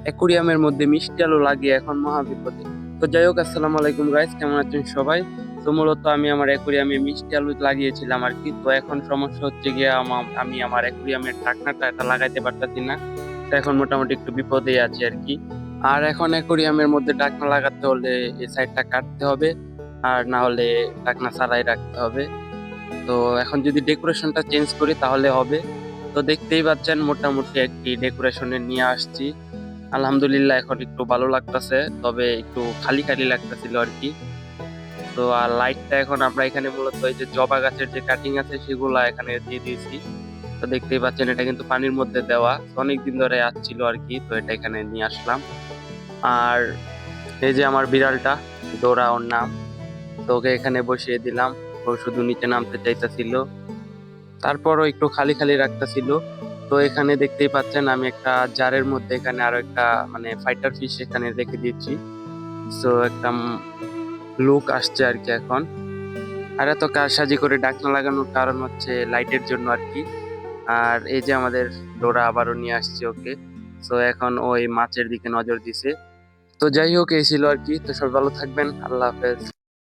অ্যাকুরিয়ামের মধ্যে মিষ্টি আলু লাগিয়ে এখন মহাবিপদে। তো যাই হোক, আসসালামু আলাইকুম গাইস, কেমন আছেন সবাই? তো মূলত আমি আমার অ্যাকুরিয়ামে মিষ্টি আলু লাগিয়েছিলাম আর কি। তো এখন সমস্যা হচ্ছে গিয়ে আমি আমার অ্যাকুরিয়ামের ঢাকনাটা এটা লাগাইতে পারতাছি না। তো এখন মোটামুটি একটু বিপদেই আছি আর কি। আর এখন অ্যাকুরিয়ামের মধ্যে ঢাকনা লাগাতে হলে এই সাইডটা কাটতে হবে, আর না হলে ঢাকনা ছাড়াই রাখতে হবে। তো এখন যদি ডেকোরেশনটা চেঞ্জ করি তাহলে হবে। তো দেখতেই পাচ্ছেন মোটামুটি একটি ডেকোরেশনে নিয়ে আসছি। আলহামদুলিল্লাহ এখন একটু ভালো লাগতেছে, তবে একটু খালি খালি লাগতেছিল আর কি। তো আর লাইটটা এখন আমরা এখানে মূলত এই যে জবা গাছের যে কাটিং আছে সেগুলা এখানে দিয়ে দিয়েছি। তো দেখতেই পাচ্ছেন এটা কিন্তু পানির মধ্যে দেওয়া, অনেকদিন ধরে আসছিল আর কি। তো এটা এখানে নিয়ে আসলাম। আর এই যে আমার বিড়ালটা, ডোরা ওর নাম। তো ওকে এখানে বসিয়ে দিলাম। ও শুধু নিচে নামতে চাইতেছিল, তারপরও একটু খালি খালি রাখতেছিল। তো এখানে দেখতেই পাচ্ছেন আমি একটা জারের মধ্যে এখানে আরো একটা মানে ফাইটার ফিশ এখানে রেখে দিয়েছি। সো একটা লুক আসছে আর কি এখন। আর এত কারসাজি করে ঢাকনা লাগানোর কারণ হচ্ছে লাইটের জন্য আর কি। আর এই যে আমাদের ডোরা আবারও নিয়ে আসছে ওকে। তো এখন ওই মাছের দিকে নজর দিছে। তো যাই হোক, এই ছিল আর কি। তো সবাই ভালো থাকবেন, আল্লাহ হাফেজ।